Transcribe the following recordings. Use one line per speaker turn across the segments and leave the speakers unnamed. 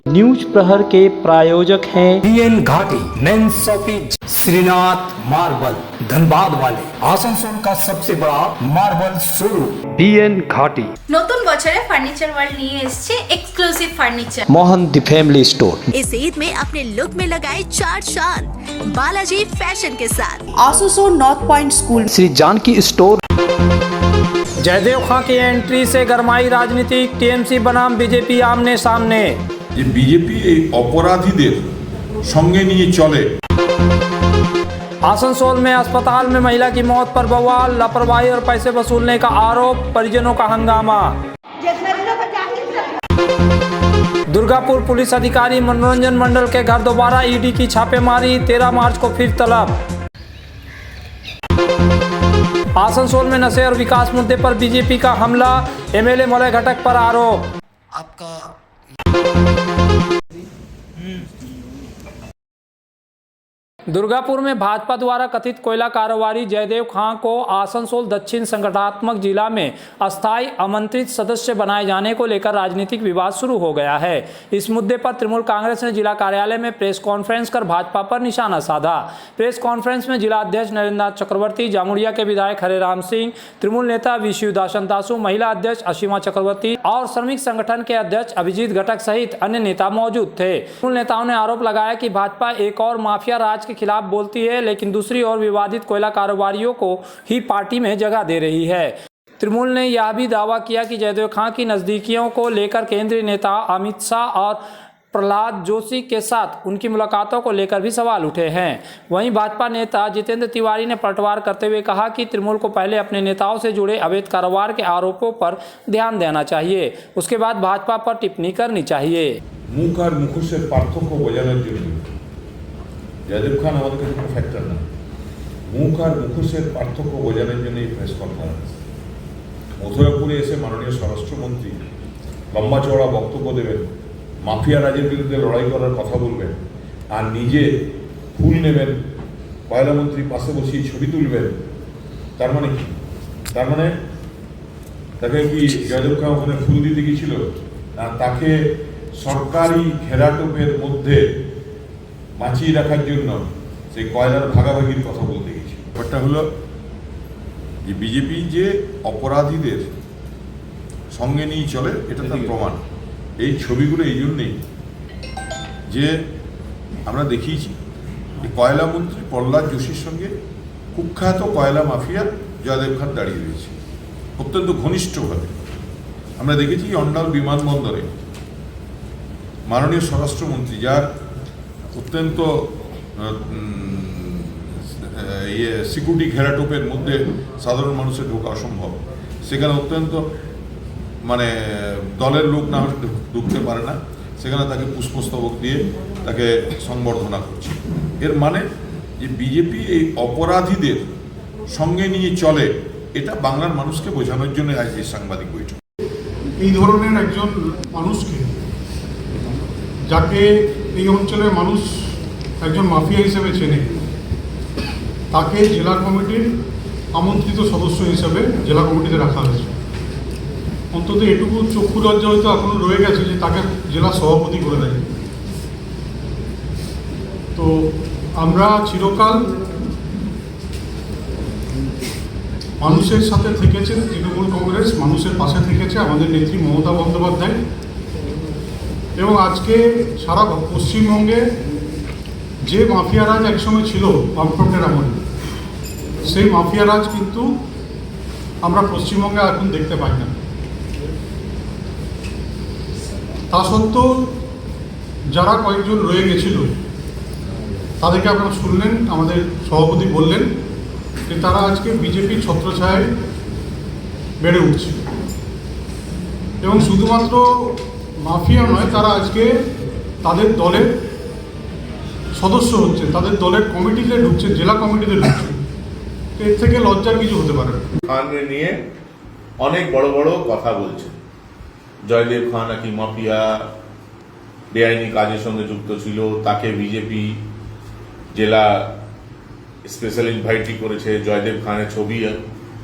News प्रहर के प्रायोजक हैं
BN Ghati men's shopping Shrinath marble Dhanbad वाले आसनसोल का सबसे बड़ा मार्बल शोरूम
बीएन घाटी
নতুন বছরে ফার্নিচার ওয়ার্ল্ড নিয়ে এসেছে exclusive furniture.
Mohan the family store.
इस ईद में अपने लुक में लगाए चार चांद बालाजी फैशन के साथ।
Asansol north point school,
Shri Janaki store.
Jaydev Khan की एंट्री से गरमाई राजनीति, टीएमसी बनाम बीजेपी आमने सामने।
যে বিজেপি এই অপরাধীদের সঙ্গে নিয়ে চলে।
आसनसोल में अस्पताल में महिला की मौत पर बवाल, लापरवाही और पैसे वसूलने का आरोप, परिजनों का हंगामा। दुर्गापुर पुलिस अधिकारी मनोरंजन मंडल के घर दोबारा ईडी की छापेमारी, 13 मार्च को फिर तलब। आसनसोल में नशे और विकास मुद्दे पर बीजेपी का हमला, एमएलए मलय घटक पर आरोप। दुर्गापुर में भाजपा द्वारा कथित कोयला कारोबारी जयदेव खां को आसनसोल दक्षिण संगठनात्मक जिला में अस्थायी आमंत्रित सदस्य बनाए जाने को लेकर राजनीतिक विवाद शुरू हो गया है। इस मुद्दे पर तृणमूल कांग्रेस ने जिला कार्यालय में प्रेस कॉन्फ्रेंस कर भाजपा पर निशाना साधा। प्रेस कॉन्फ्रेंस में जिला अध्यक्ष नरेंद्र चक्रवर्ती, जामुड़िया के विधायक हरेराम सिंह, तृणमूल नेता विश्वदासन दासू, महिला अध्यक्ष असीमा चक्रवर्ती और श्रमिक संगठन के अध्यक्ष अभिजीत घटक सहित अन्य नेता मौजूद थे। तृणमूल नेताओं ने आरोप लगाया कि भाजपा एक और माफिया राज के खिलाफ बोलती है, लेकिन दूसरी ओर विवादित कोयला कारोबारियों को ही पार्टी में जगह दे रही है। तृणमूल ने यह भी दावा किया कि जयदेव खां की नजदीकियों को लेकर केंद्रीय नेता अमित शाह और प्रहलाद जोशी के साथ उनकी मुलाकातों को लेकर भी सवाल उठे हैं। वहीं भाजपा नेता जितेंद्र तिवारी ने पलटवार करते हुए कहा कि तृणमूल को पहले अपने नेताओं से जुड़े अवैध कारोबार के आरोपों पर ध्यान देना चाहिए, उसके बाद भाजपा पर टिप्पणी करनी चाहिए।
মুখ আর মুখোশের পার্থক্য বোঝানোর জন্য জয়দেব খান আমাদের কাছে কোনো ফ্যাক্টর না। মুখ আর মুখোশের পার্থক্য বোঝানোর জন্য এই প্রেস কনফারেন্স। মথুরাপুরে এসে মাননীয় স্বরাষ্ট্রমন্ত্রী লম্বা চওড়া বক্তব্য দেবেন, মাফিয়া রাজের বিরুদ্ধে লড়াই করার কথা বলবেন, আর নিজে ফুল নেবেন, কয়লামন্ত্রী পাশে বসিয়ে ছবি তুলবেন। তার মানে কি? তার মানে তাকে কি জয়দেব খান ওখানে ফুল দিতে গিয়েছিল না তাকে সরকারি ঘেরাটোপের মধ্যে বাঁচিয়ে রাখার জন্য সেই কয়লার ভাগাভাগির কথা বলতে গেছি? ব্যাপারটা হলো যে বিজেপি যে অপরাধীদের সঙ্গে নিয়ে চলে, এটা তার প্রমাণ। এই ছবিগুলো এই জন্যেই যে আমরা দেখিয়েছি যে কয়লা মন্ত্রী প্রহ্লাদ যোশীর সঙ্গে কুখ্যাত কয়লা মাফিয়া জয়দেব খান দাঁড়িয়ে রয়েছে অত্যন্ত ঘনিষ্ঠভাবে। আমরা দেখেছি অন্ডাল বিমানবন্দরে মাননীয় স্বরাষ্ট্রমন্ত্রী, যার অত্যন্ত সিকিউরিটি ঘেরাটোপের মধ্যে সাধারণ মানুষের ঢোকা অসম্ভব, সেখানে অত্যন্ত মানে দলের লোক না হলে ঢুকতে পারে না, সেখানে তাকে পুষ্পস্তবক দিয়ে তাকে সংবর্ধনা করছে। এর মানে যে বিজেপি এই অপরাধীদের সঙ্গে নিয়ে চলে, এটা বাংলার মানুষকে বোঝানোর জন্য আজ এই সাংবাদিক বৈঠক।
এই ধরনের একজন মানুষকে, যাকে এই অঞ্চলের মানুষ একজন মাফিয়া হিসেবে চেনে, তাকে জেলা কমিটির আমন্ত্রিত সদস্য হিসেবে জেলা কমিটিতে রাখা হয়েছে। অন্তত এটুকু চক্ষু লজ্জা হয়তো এখনো রয়ে গেছে যে তাকে জেলা সভাপতি করে দেয়। তো আমরা চিরকাল মানুষের সাথে থেকেছেন তৃণমূল কংগ্রেস, মানুষের পাশে থেকেছে আমাদের নেত্রী মমতা বন্দ্যোপাধ্যায়, এবং আজকে সারা পশ্চিমবঙ্গে যে মাফিয়ারাজ একসময় ছিল বামফ্রন্টের আমলে, সেই মাফিয়ারাজ কিন্তু আমরা পশ্চিমবঙ্গে এখন দেখতে পাই না। তা সত্ত্বেও যারা কয়েকজন রয়ে গেছিল তাদেরকে আপনারা শুনলেন, আমাদের সভাপতি বললেন যে তারা আজকে বিজেপির ছত্রছায়ায় বেড়ে উঠছে, এবং শুধুমাত্র মাফিয়া নয়, তারা আজকে তাদের দলের সদস্য হচ্ছে, তাদের দলের কমিটিতে ঢুকছে, জেলা কমিটিতে ঢুকছে। এর থেকে লজ্জার কিছু হতে পারে না।
খানকে নিয়ে অনেক বড় বড় কথা বলছে। জয়দেব খান নাকি মাফিয়া, বেআইনি কাজের সঙ্গে যুক্ত ছিল, তাকে বিজেপি জেলা স্পেশাল ইনভাইটি করেছে, জয়দেব খানের ছবি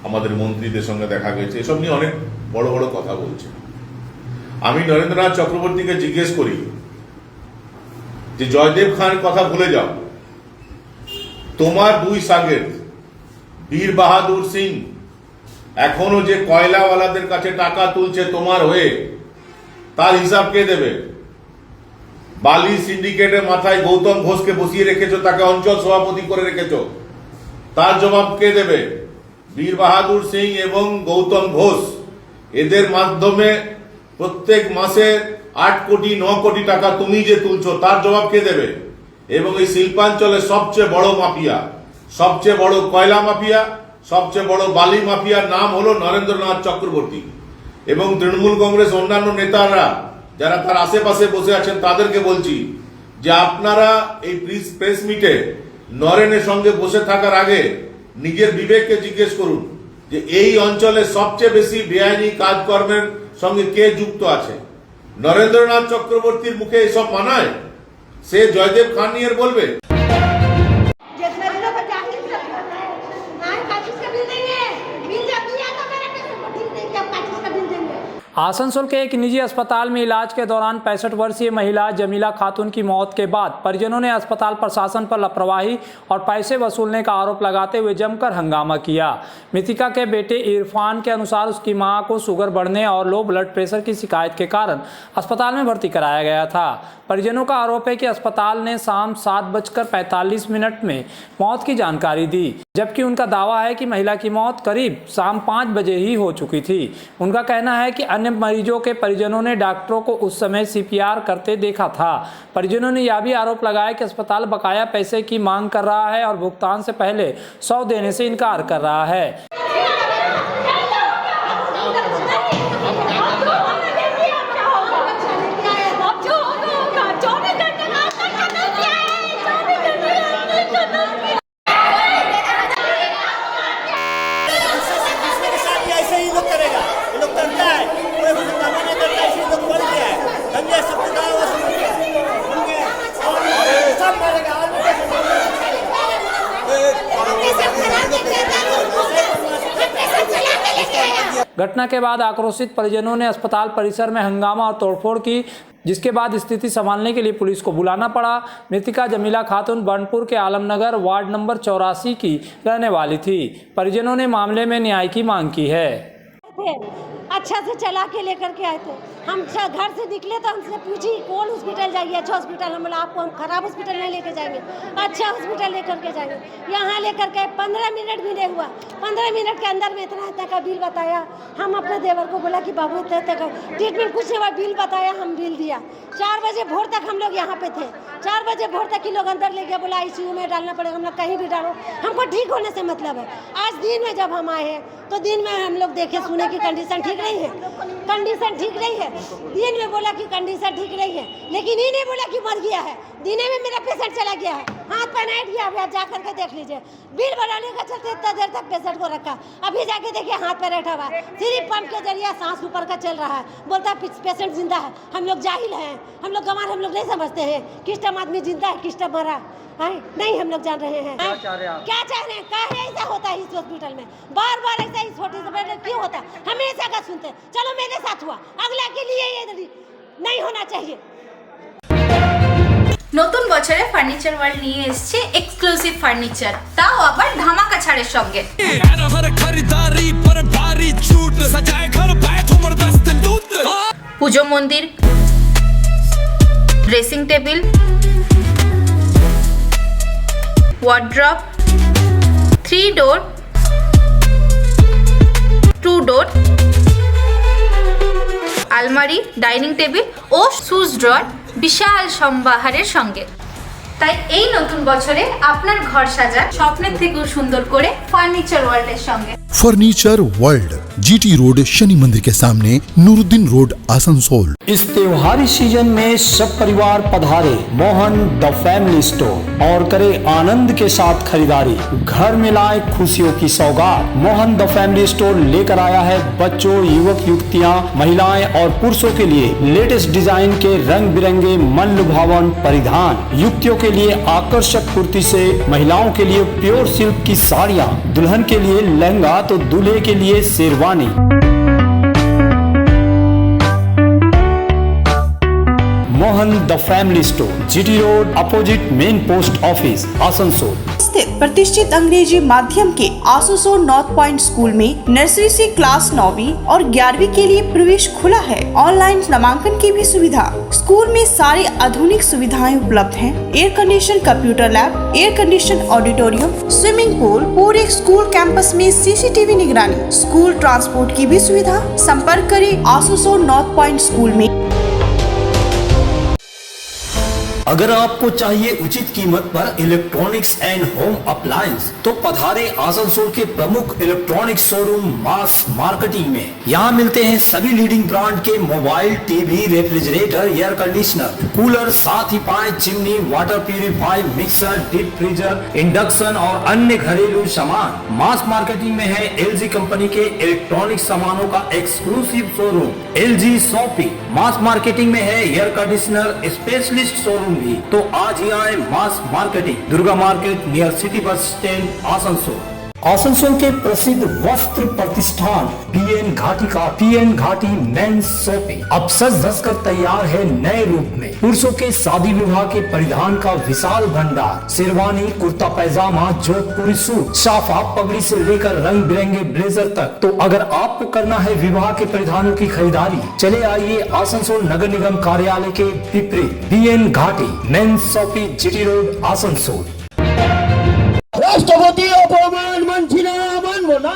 আমাদের মন্ত্রীদের সঙ্গে দেখা গেছে, এসব নিয়ে অনেক বড় বড় কথা বলছে। আমি নরেন্দ্রনাথ চক্রবর্তীকে জিজ্ঞেস করি যে জয়দেব খানের কথা ভুলে যাও, তোমার দুই সাগের বীর বাহাদুর সিং এখনো যে কয়লাওয়ালাদের কাছে টাকা তুলছে তোমার হয়ে, তার হিসাব কে দেবে? বালি সিন্ডিকেটের মাথায় গৌতম ঘোষকে বসিয়ে রেখেছো, তাকে অঞ্চল সভাপতি করে রেখেছো, তার জবাব কে দেবে? বীর বাহাদুর সিং এবং গৌতম ঘোষ এদের মাধ্যমে প্রত্যেক মাসে 8 কোটি 9 কোটি টাকা তুমি যে তুলছো, তার জবাব কে দেবে? এবং এই শিল্পাঞ্চলের সবচেয়ে বড় মাফিয়া, সবচেয়ে বড় কয়লা মাফিয়া, সবচেয়ে বড় বালি মাফিয়ার নাম হলো নরেন্দ্রনাথ চক্রবর্তী। এবং তৃণমূল কংগ্রেস অন্যান্য নেতারা যারা তার আশেপাশে বসে আছেন তাদেরকে বলছি যে আপনারা এই প্রেস মিটে নরেনের সঙ্গে বসে থাকার আগে নিজের বিবেককে জিজ্ঞেস করুন যে এই অঞ্চলে সবচেয়ে বেশি বেআইনি কাজকর্মের সঙ্গে কে যুক্ত আছে। নরেন্দ্রনাথ চক্রবর্তীর মুখে এসব মানায়? সে জয়দেব খান নিয়ে বলবে?
आसनसोल के एक निजी अस्पताल में इलाज के दौरान 65 वर्षीय महिला जमीला खातून की मौत के बाद परिजनों ने अस्पताल प्रशासन पर लापरवाही और पैसे वसूलने का आरोप लगाते हुए जमकर हंगामा किया। मृतिका के बेटे इरफान के अनुसार उसकी मां को शुगर बढ़ने और लो ब्लड प्रेशर की शिकायत के कारण अस्पताल में भर्ती कराया गया था। परिजनों का आरोप है कि अस्पताल ने शाम 7:45 में मौत की जानकारी दी, जबकि उनका दावा है कि महिला की मौत करीब शाम 5 बजे ही हो चुकी थी। उनका कहना है कि अन्य मरीजों के परिजनों ने डॉक्टरों को उस समय CPR करते देखा था। परिजनों ने यह भी आरोप लगाया कि अस्पताल बकाया पैसे की मांग कर रहा है और भुगतान से पहले 100 देने से इनकार कर रहा है। घटना के बाद आक्रोशित परिजनों ने अस्पताल परिसर में हंगामा और तोड़फोड़ की, जिसके बाद स्थिति संभालने के लिए पुलिस को बुलाना पड़ा। मृतिका जमीला खातून बर्नपुर के आलमनगर वार्ड नंबर 84 की रहने वाली थी। परिजनों ने मामले में न्याय की मांग की है।
अच्छा से चला के लेकर के आए थे। हम घर से निकले तो हमसे पूछी कौन हॉस्पिटल जाइए, अच्छा हॉस्पिटल। हम बोला आपको हम खराब हॉस्पिटल नहीं लेके जाएंगे, अच्छा हॉस्पिटल लेकर के जाएंगे। यहाँ लेकर के 15 मिनट भी नहीं हुआ, 15 मिनट के अंदर में इतना का बिल बताया। हम अपने देवर को बोला कि बाबू इतना का ट्रीटमेंट कुछ नहीं हुआ, बिल बताया, हम बिल दिया। 4 बजे भोर तक हम लोग यहाँ पे थे। 4 बजे भोर तक ही लोग अंदर ले गया, बोला ICU में डालना पड़ेगा। हम लोग कहीं भी डालो, हमको ठीक होने से मतलब है। आज दिन में जब हम आए हैं तो दिन में हम लोग देखे सुने की कंडीशन ठीक नहीं है, कंडीशन ठीक नहीं है। दिन में बोला कि कंडीशन ठीक नहीं है, लेकिन ये नहीं बोला कि मर गया है। दिन में मेरा पेशेंट चला गया है, हाथ पर नाइट गया हुआ, जा करके देख लीजिए। बिल बनाने का चलते इतना देर तक पेशेंट को रखा, अभी जाके देखिए हाथ पर बैठा हुआ है, सिर्फ पंप के जरिए सांस ऊपर का चल रहा है। बोलता है पेशेंट जिंदा है। हम लोग जाहिल हैं, हम लोग गंवार, हम लोग नहीं समझते हैं किस टाइम आदमी जिंदा है किस टाइम मरा है, नहीं हम लोग जान रहे हैं। क्या चाह रहे हैं? काहे ऐसा होता है इस हॉस्पिटल में? बार बार ऐसा इस हॉस्पिटल में क्यों होता है? हमेशा का सुनते हैं। चलो मेरे साथ हुआ, अगला के लिए ये नहीं होना चाहिए।
নতুন বছরে ফার্নিচার ওয়ার্ল্ড নিয়ে এসেছে এক্সক্লুসিভ ফার্নিচার, তাও আবার ধামাকা ছাড়ের সঙ্গে। পুজো মন্দির, ড্রেসিং টেবিল, ওয়ার্ড্রপ, 3 ডোর, 2 ডোর, আলমারি, ডাইনিং টেবিল ও শুজ ড্রয়ার বিশাল সম্ভারের সঙ্গে। তাই এই নতুন বছরে আপনার ঘর সাজান স্বপ্নের থেকেও সুন্দর করে ফার্নিচার ওয়ার্ল্ডের সঙ্গে।
Furniture world, GT road, Shani मंदिर के सामने, नूरुद्दीन रोड, आसनसोल।
इस त्योहारी सीजन में सब परिवार पधारे मोहन द फैमिली स्टोर और करे आनंद के साथ खरीदारी। घर में लाए खुशियों की सौगात। मोहन द फैमिली स्टोर लेकर आया है बच्चों, युवक युवतियां, महिलाएं और पुरुषों के लिए लेटेस्ट डिजाइन के रंग बिरंगे मन लुभावन परिधान। युवतियों के लिए आकर्षक कुर्ती से, महिलाओं के लिए प्योर सिल्क की साड़ियाँ, दुल्हन के लिए लहंगा तो दूल्हे के लिए sherwani. Mohan the family store, GT road, opposite main post office, Asansol.
स्थित प्रतिष्ठित अंग्रेजी माध्यम के आसनसोल नॉर्थ पॉइंट स्कूल में नर्सरी से क्लास 9वीं और 11वीं के लिए प्रवेश खुला है। ऑनलाइन नामांकन की भी सुविधा। स्कूल में सारी आधुनिक सुविधाएं उपलब्ध हैं। Air condition computer lab, air condition auditorium, swimming pool, पूरे स्कूल कैंपस में सीसीटीवी निगरानी, स्कूल ट्रांसपोर्ट की भी सुविधा। संपर्क करें आसनसोल नॉर्थ पॉइंट स्कूल में।
अगर आपको चाहिए उचित कीमत पर इलेक्ट्रॉनिक्स एंड होम अप्लायंस तो पधारे आसनसोल के प्रमुख इलेक्ट्रॉनिक्स शोरूम मास मार्केटिंग में। यहाँ मिलते हैं सभी लीडिंग ब्रांड के mobile, TV, refrigerator, air conditioner, cooler, साथ ही पाए chimney, water purifier, mixer, deep freezer, induction और अन्य घरेलू सामान। मास मार्केटिंग में है LG कंपनी के इलेक्ट्रॉनिक सामानों का एक्सक्लूसिव शोरूम LG शॉपी। मास मार्केटिंग में है एयर कंडीशनर स्पेशलिस्ट शोरूम भी। तो आज ही आए mass marketing, Durga market near city bus stand, Asansol. Asansol के प्रसिद्ध वस्त्र प्रतिष्ठान PN घाटी का PN घाटी मेंस शॉपिंग अब सज धज कर तैयार है नए रूप में। पुरुषों के शादी विवाह के परिधान का विशाल भंडार, शेरवानी, कुर्ता पैजामा, जोधपुरी सूट, साफा, पगड़ी से लेकर रंग बिरंगे ब्लेजर तक। तो अगर आपको करना है विवाह के परिधानों की खरीदारी, चले आइए आसनसोल नगर निगम कार्यालय के विपरीत PN Ghati men's shopping, GT road, Asansol.
राष्ट्रपति अपमान मानছিনা मानबो ना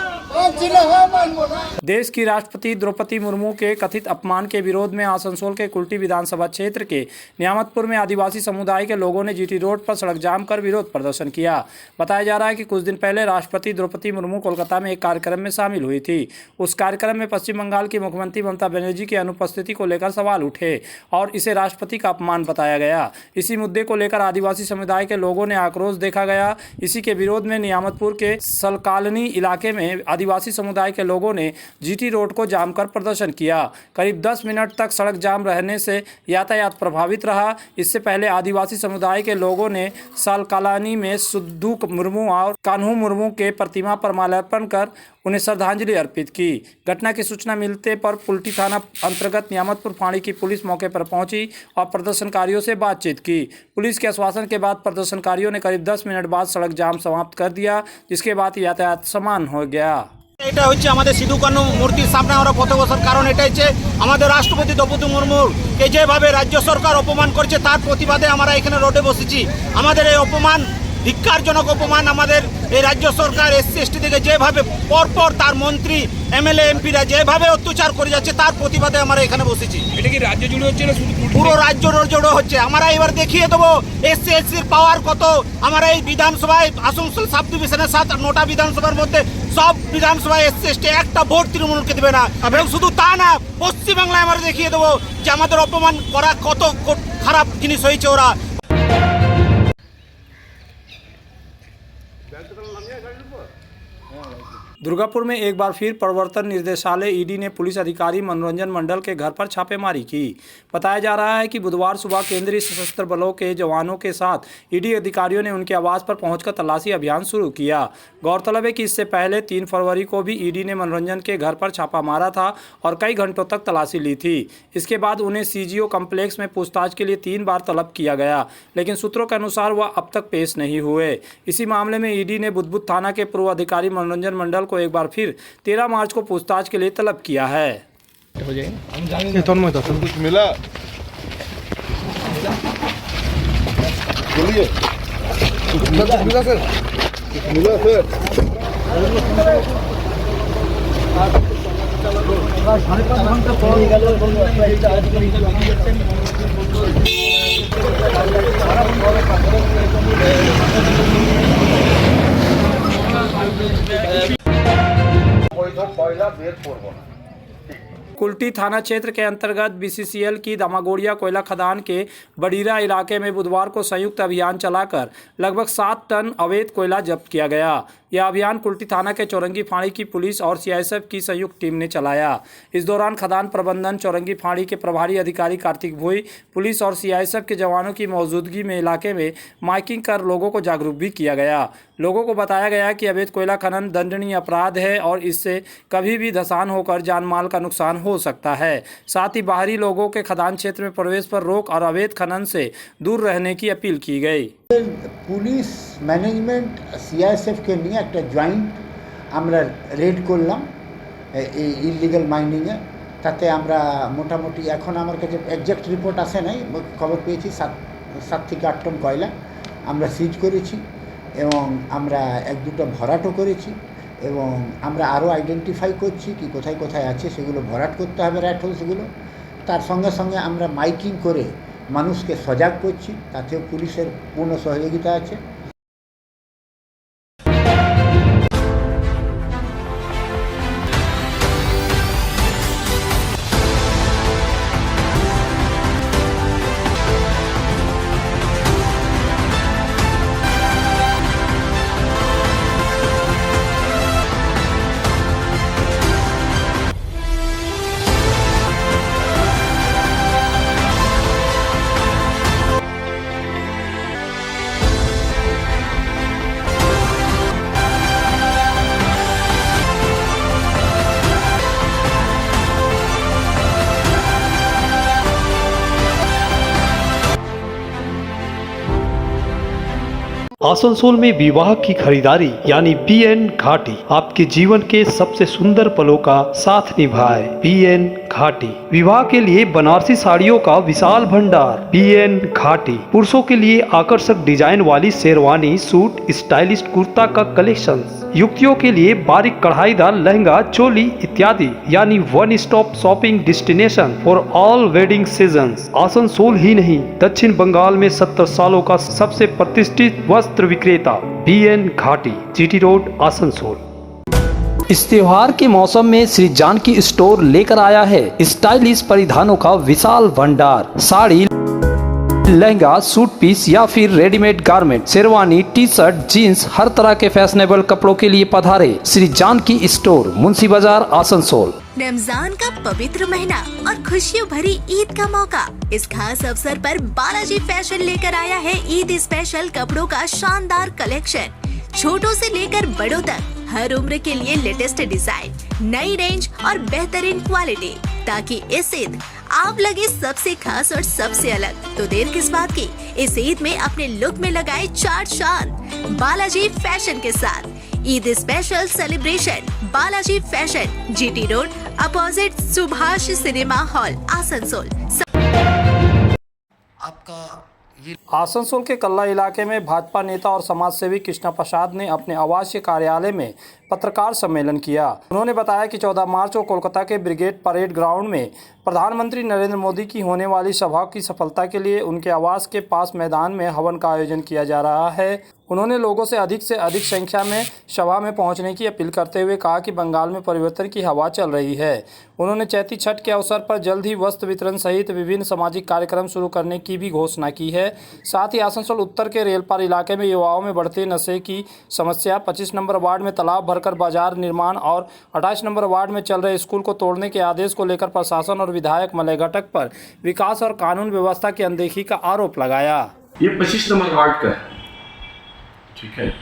देश की राष्ट्रपति द्रौपदी मुर्मू के कथित अपमान के विरोध में आसनसोल के कुल्टी विधानसभा क्षेत्र के नियामतपुर में आदिवासी समुदाय के लोगों ने GT रोड पर सड़क जाम कर विरोध प्रदर्शन किया। बताया जा रहा है कि कुछ दिन पहले राष्ट्रपति द्रौपदी मुर्मू कोलकाता में एक कार्यक्रम में शामिल हुई थी। उस कार्यक्रम में पश्चिम बंगाल की मुख्यमंत्री ममता बनर्जी की अनुपस्थिति को लेकर सवाल उठे और इसे राष्ट्रपति का अपमान बताया गया। इसी मुद्दे को लेकर आदिवासी समुदाय के लोगों ने आक्रोश देखा गया। इसी के विरोध में नियामतपुर के सलकालनी इलाके में आदिवासी समुदाय के लोगों ने GT रोड को जाम कर प्रदर्शन किया। करीब 10 मिनट तक सड़क जाम रहने से यातायात प्रभावित रहा। इससे पहले आदिवासी समुदाय के लोगों ने सलकालनी में सुद्धू मुर्मू और कान्हू मुर्मू के प्रतिमा पर माल्यार्पण कर उन्हें श्रद्धांजलि अर्पित की। घटना की सूचना मिलते पर कुल्टी थाना अंतर्गत नियामतपुर फाड़ी की पुलिस मौके पर पहुंची और प्रदर्शनकारियों से बातचीत की। पुलिस के आश्वासन के बाद प्रदर्शनकारियों ने करीब 10 मिनट बाद सड़क जाम समाप्त कर दिया, जिसके बाद यातायात समान हो गया।
এটা হচ্ছে আমাদের সিধু কানু মূর্তির সামনে আমরা পথ বসার কারণ এটাই যে আমাদের রাষ্ট্রপতি দ্রৌপদী মুর্মুকে যেভাবে রাজ্য সরকার অপমান করছে তার প্রতিবাদে আমরা এখানে রোডে বসেছি। আমাদের এই অপমান, ধিক্কারজনক অপমান আমাদের এই রাজ্য সরকার SC ST থেকে যেভাবে পরপর তার মন্ত্রী MLA MPরা যেভাবে অত্যাচার করে যাচ্ছে তার প্রতিবাদে আমরা এখানে বসেছি। এটা কি রাজ্য জুড়ে হচ্ছে না পুরো রাজ্য জুড়ে হচ্ছে? আমরা এবার দেখিয়ে দেবো SC STর পাওয়ার কত। আমরা এই বিধানসভায় আসানসোল সাব ডিভিশনের 9টা বিধানসভার মধ্যে সব বিধানসভায় SC ST একটা ভোট তৃণমূলকে দেবে না। এবং শুধু তা না, পশ্চিমবাংলায় আমরা দেখিয়ে দেবো যে আমাদের অপমান করা কত খারাপ জিনিস হয়েছে। ওরা
दुर्गापुर में एक बार फिर प्रवर्तन निदेशालय ED ने पुलिस अधिकारी मनोरंजन मंडल के घर पर छापेमारी की। बताया जा रहा है कि बुधवार सुबह केंद्रीय सशस्त्र बलों के जवानों के साथ ED अधिकारियों ने उनके आवास पर पहुंचकर तलाशी अभियान शुरू किया। गौरतलब है कि इससे पहले 3 फरवरी को भी ED ने मनोरंजन के घर पर छापा मारा था और कई घंटों तक तलाशी ली थी। इसके बाद उन्हें CGO कम्प्लेक्स में पूछताछ के लिए 3 बार तलब किया गया, लेकिन सूत्रों के अनुसार वह अब तक पेश नहीं हुए। इसी मामले में ED ने बुधबुद थाना के पूर्व अधिकारी मनोरंजन मंडल को एक बार फिर 13 मार्च को पूछताछ के लिए तलब किया है।
कुछ मिला? बोलिए, कुछ मिला सर? कुछ मिला सर?
कुल्टी थाना क्षेत्र के अंतर्गत BCCL की दामागोड़िया कोयला खदान के बडीरा इलाके में बुधवार को संयुक्त अभियान चलाकर लगभग 7 टन अवैध कोयला जब्त किया गया। यह अभियान कुल्टी थाना के चौरंगी फाड़ी की पुलिस और CISF की संयुक्त टीम ने चलाया। इस दौरान खदान प्रबंधन चौरंगी फाड़ी के प्रभारी अधिकारी कार्तिक भोई, पुलिस और CISF के जवानों की मौजूदगी में इलाके में माइकिंग कर लोगों को जागरूक भी किया गया। लोगों को बताया गया कि अवैध कोयला खनन दंडनीय अपराध है और इससे कभी भी धसान होकर जान माल का नुकसान हो सकता है। साथ ही बाहरी लोगों के खदान क्षेत्र में प्रवेश पर रोक और अवैध खनन से दूर रहने की अपील की गई।
पुलिस मैनेजमेंट সিআইএসএফ কে নিয়ে একটা জয়েন্ট আমরা রেড করলাম ইললিগাল মাইনিংয়ে। তাতে আমরা মোটামুটি এখন আমার কাছে এক্সাক্ট রিপোর্ট আসে নাই, খবর পেয়েছি 7 থেকে 8 টন কয়লা আমরা সিজ করেছি এবং আমরা 1-2টা ভরাটও করেছি এবং আমরা আরও আইডেন্টিফাই করছি কি কোথায় কোথায় আছে সেগুলো ভরাট করতে হবে র্যাট হোলসগুলো। তার সঙ্গে সঙ্গে আমরা মাইকিং করে মানুষকে সজাগ করছি, তাতেও পুলিশের পূর্ণ সহযোগিতা আছে।
आसनसोल में विवाह की खरीदारी यानी BN घाटी आपके जीवन के सबसे सुंदर पलों का साथ निभाए। BN घाटी विवाह के लिए बनारसी साड़ियों का विशाल भंडार। BN घाटी पुरुषों के लिए आकर्षक डिजाइन वाली शेरवानी, सूट, स्टाइलिश कुर्ता का कलेक्शन, युवतियों के लिए बारीक कढ़ाईदार लहंगा, चोली इत्यादि, यानी one stop shopping destination for all wedding seasons. Asansol ही नहीं, दक्षिण बंगाल में 70 सालों का सबसे प्रतिष्ठित वस्त्र विक्रेता BN घाटी, GT रोड, आसनसोल। इस त्योहार के मौसम में श्री जानकी स्टोर लेकर आया है स्टाइलिश परिधानों का विशाल भंडार। साड़ी, लहंगा, सूट पीस या फिर readymade garment, sherwani, T shirt, jeans, हर तरह के फैशनेबल कपड़ों के लिए पधारे श्री जानकी स्टोर, मुंशी बाजार, आसनसोल।
रमजान का पवित्र महीना और खुशियों भरी ईद का मौका, इस खास अवसर पर बालाजी फैशन लेकर आया है ईद स्पेशल कपड़ों का शानदार कलेक्शन। छोटों से लेकर बड़ों तक हर उम्र के लिए लेटेस्ट डिजाइन, नई रेंज और बेहतरीन क्वालिटी, ताकि इस ईद आप लगे सबसे खास और सबसे अलग। तो देर किस बात की, इस ईद में अपने लुक में लगाए चार चांद बालाजी फैशन के साथ। Eid special celebration Balaji fashion, GT road, opposite Subhash cinema hall, Asansol.
Asansol के कल्ला इलाके में भाजपा नेता और समाजसेवी कृष्णा प्रसाद ने अपने आवासीय कार्यालय में पत्रकार सम्मेलन किया। उन्होंने बताया कि 14 मार्च को कोलकाता के ब्रिगेड परेड ग्राउंड में प्रधानमंत्री नरेंद्र मोदी की होने वाली सभा की सफलता के लिए उनके आवास के पास मैदान में हवन का आयोजन किया जा रहा है। उन्होंने लोगों से अधिक संख्या में सभा में पहुंचने की अपील करते हुए कहा कि बंगाल में परिवर्तन की हवा चल रही है। उन्होंने चैती छठ के अवसर पर जल्द ही वस्त्र वितरण सहित विभिन्न सामाजिक कार्यक्रम शुरू करने की भी घोषणा की है। साथ ही आसनसोल उत्तर के रेलपार इलाके में युवाओं में बढ़ते नशे की समस्या, 25 नंबर वार्ड में तालाब भरकर बाजार निर्माण और 28 नंबर वार्ड में चल रहे स्कूल को तोड़ने के आदेश को लेकर प्रशासन और विधायक मलय घटक पर विकास और कानून व्यवस्था की अनदेखी का आरोप लगाया।
ये 25 नंबर वार्ड का है, ठीक है।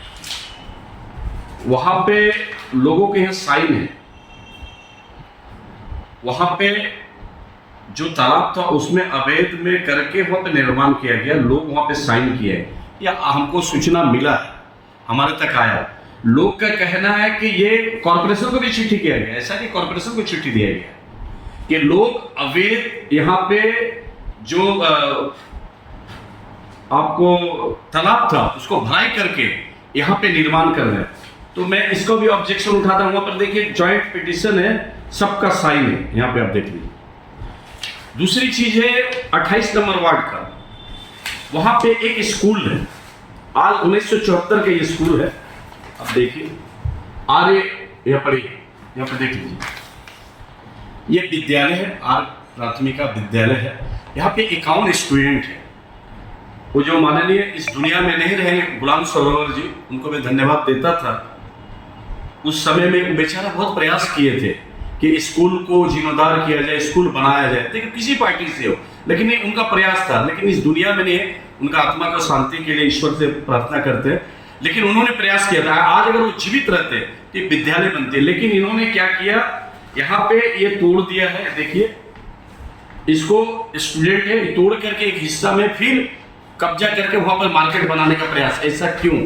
वहां पे लोगों के यहाँ साइन है, वहां पे जो तालाब था उसमें अवैध में करके वहां पे निर्माण किया गया, लोग वहां पे साइन किए, या हमको सूचना मिला है, हमारे तक आया। लोग का कहना है कि ये कॉर्पोरेशन को भी चिट्ठी किया गया, ऐसा नहीं कॉर्पोरेशन को चिट्ठी दिया गया कि लोग अवैध यहाँ पे जो आपको तालाब था उसको भराई करके यहाँ पे निर्माण कर रहे हैं। तो मैं इसको भी ऑब्जेक्शन उठाता हूँ। वहाँ पर देखिए जॉइंट पिटीशन है, सबका साइन है, यहाँ पे आप देख लीजिए। दूसरी चीज है 28 नंबर वार्ड का, वहां पे एक स्कूल है, आज 1974 का ये स्कूल है। अब देखिए आर्य, यहाँ पढ़िए, यहाँ पे देख लीजिए, ये विद्यालय है, आर्य प्राथमिक विद्यालय है। यहाँ पे 51 स्टूडेंट है। वो जो माननीय इस दुनिया में नहीं रहे गुलाम सरोवर जी, उनको मैं धन्यवाद देता था। उस समय में बेचारा बहुत प्रयास किए थे कि स्कूल को जीर्णोद्धार किया जाए, स्कूल बनाया जाए, देखिए किसी पार्टी से हो, लेकिन ये उनका प्रयास था। लेकिन इस दुनिया में नहीं, उनका आत्मा को शांति के लिए ईश्वर से प्रार्थना करते हैं। लेकिन उन्होंने प्रयास किया था। आज अगर वो जीवित रहते तो ये विद्यालय बनते, लेकिन इन्होंने क्या किया, यहाँ पे ये तोड़ दिया है। देखिए इसको स्टूडेंट है, तोड़ करके एक हिस्सा में फिर कब्जा करके वहां पर मार्केट बनाने का प्रयास। ऐसा क्यों?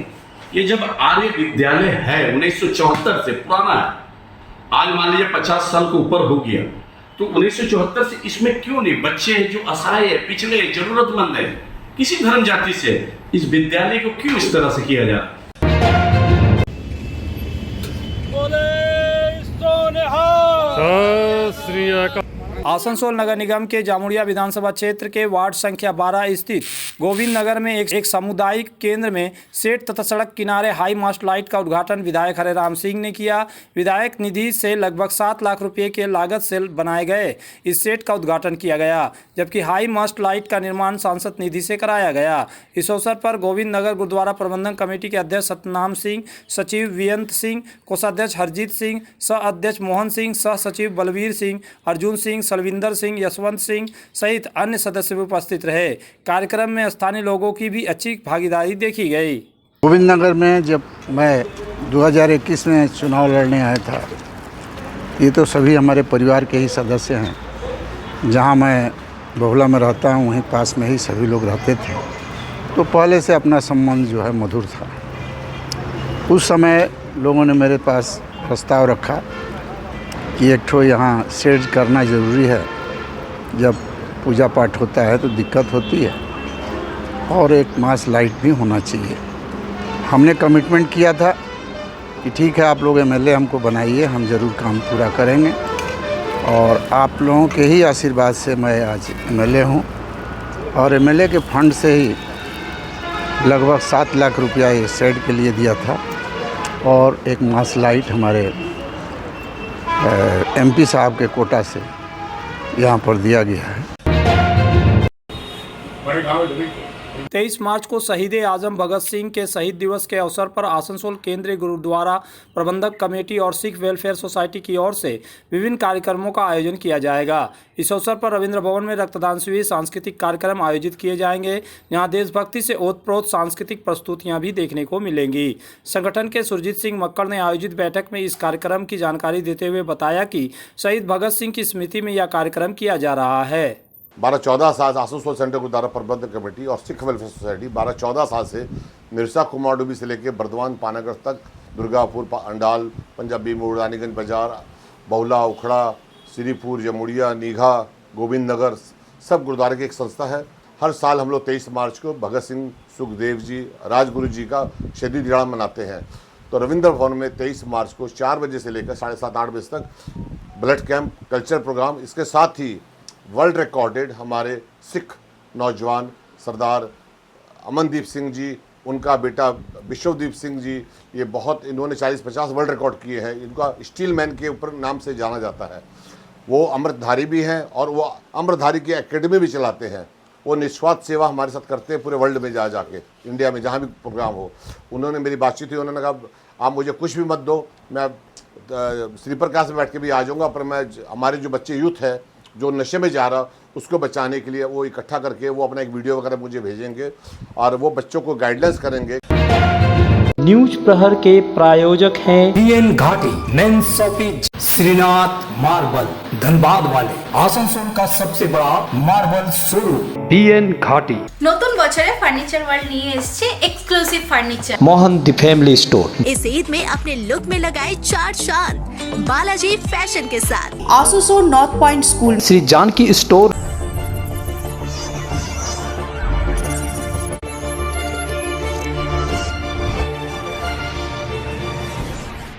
ये जब आर्य विद्यालय है 1974 से पुराना है, आज मान लीजिए 50 साल के ऊपर हो गया, तो 1974 से इसमें क्यों नहीं बच्चे जो असहाय है, पिछड़े, जरूरतमंद है, किसी धर्म जाति से, इस विद्यालय को क्यों इस तरह से किया जा रहा है?
आसनसोल नगर निगम के जामुड़िया विधानसभा क्षेत्र के वार्ड संख्या 12 स्थित गोविंद नगर में एक सामुदायिक केंद्र में सेट तथा सड़क किनारे हाई मास्ट लाइट का उद्घाटन विधायक हरेराम सिंह ने किया। विधायक निधि से लगभग 7 लाख रुपए के लागत से बनाए गए इस सेट का उद्घाटन किया गया, जबकि हाई मास्ट लाइट का निर्माण सांसद निधि से कराया गया। इस अवसर पर गोविंद नगर गुरुद्वारा प्रबंधन कमेटी के अध्यक्ष सतनाम सिंह, सचिव वियंत सिंह, कोषाध्यक्ष हरजीत सिंह, सह अध्यक्ष मोहन सिंह, सह सचिव बलवीर सिंह, अर्जुन सिंह, सलविंदर सिंह, यशवंत सिंह सहित अन्य सदस्य भी उपस्थित रहे। कार्यक्रम में स्थानीय लोगों की भी अच्छी भागीदारी देखी गई।
गोविंद नगर में जब मैं 2021 में चुनाव लड़ने आया था, ये तो सभी हमारे परिवार के ही सदस्य हैं। जहाँ मैं बहुला में रहता हूँ वहीं पास में ही सभी लोग रहते थे, तो पहले से अपना संबंध जो है मधुर था। उस समय लोगों ने मेरे पास प्रस्ताव रखा कि एक ठो यहाँ सेट करना ज़रूरी है, जब पूजा पाठ होता है तो दिक्कत होती है, और एक मास लाइट भी होना चाहिए। हमने कमिटमेंट किया था कि ठीक है, आप लोग एमएलए हमको बनाइए, हम ज़रूर काम पूरा करेंगे, और आप लोगों के ही आशीर्वाद से मैं आज एमएलए हूँ। और एमएलए के फंड से ही लगभग 7 लाख रुपया ये सेट के लिए दिया था, और एक मास लाइट हमारे एमपी साहब के कोटा से यहाँ पर दिया गया है।
23 मार्च को शहीद आजम भगत सिंह के शहीद दिवस के अवसर पर आसनसोल केंद्रीय गुरुद्वारा प्रबंधक कमेटी और सिख वेलफेयर सोसाइटी की ओर से विभिन्न कार्यक्रमों का आयोजन किया जाएगा। इस अवसर पर रविंद्र भवन में रक्तदान शिविर, सांस्कृतिक कार्यक्रम आयोजित किए जाएंगे, जहां देशभक्ति से ओतप्रोत सांस्कृतिक प्रस्तुतियां भी देखने को मिलेंगी। संगठन के सुरजीत सिंह मक्कड़ ने आयोजित बैठक में इस कार्यक्रम की जानकारी देते हुए बताया कि शहीद भगत सिंह की स्मृति में यह कार्यक्रम किया जा रहा है।
12-14 साल आसनसोल सेंटर गुरुद्वारा प्रबंधक कमेटी और सिख वेलफेयर सोसाइटी 12-14 साल से मिर्सा कुमारडुबी से लेकर बर्दवान पानागढ़ तक, दुर्गापुर, अंडाल, पंजाबी मोड़, रानीगंज बाजार, बहुला, उखड़ा, श्रीपुर, जमुड़िया, नीघा, गोविंद नगर, सब गुरुद्वारे की एक संस्था है। हर साल हम लोग 23 मार्च को भगत सिंह, सुखदेव जी, राजगुरु जी का शहीदी दिहाड़ा मनाते हैं। तो रविंद्र भवन में 23 मार्च को 4 बजे से लेकर 7:30-8 बजे तक ब्लड कैंप, कल्चर प्रोग्राम, इसके साथ ही वर्ल्ड रिकॉर्डेड हमारे सिख नौजवान सरदार अमनदीप सिंह जी, उनका बेटा विश्वदीप सिंह जी, ये बहुत इन्होंने 40-50 वर्ल्ड रिकॉर्ड किए हैं। इनका स्टील मैन के ऊपर नाम से जाना जाता है। वो अमृतधारी भी हैं और वो अमृतधारी की एकेडमी भी चलाते हैं। वो निस्वार्थ सेवा हमारे साथ करते हैं पूरे वर्ल्ड में जाके, इंडिया में जहाँ भी प्रोग्राम हो। उन्होंने मेरी बातचीत हुई, उन्होंने कहा आप मुझे कुछ भी मत दो, मैं स्लीपर क्लास में बैठ के भी आ जाऊँगा, पर मैं हमारे जो बच्चे यूथ है जो नशे में जा रहा उसको बचाने के लिए वो इकट्ठा करके वो अपना एक वीडियो वगैरह मुझे भेजेंगे और वो बच्चों को गाइडलाइंस करेंगे।
न्यूज प्रहर के प्रायोजक हैं BN Ghati, men's shopping, Shrinath marble, Dhanbad वाले, आसनसोल का सबसे बड़ा मार्बल शोरूम
बीएन घाटी।
নতুন বছরে ফার্নিচার ওয়ার্ল্ড নিয়ে এসেছে exclusive furniture
Mohan the family store.
इस ईद में अपने लुक में लगाए 4 शान बालाजी फैशन के साथ।
Asansol North point school,
Shri Janaki store,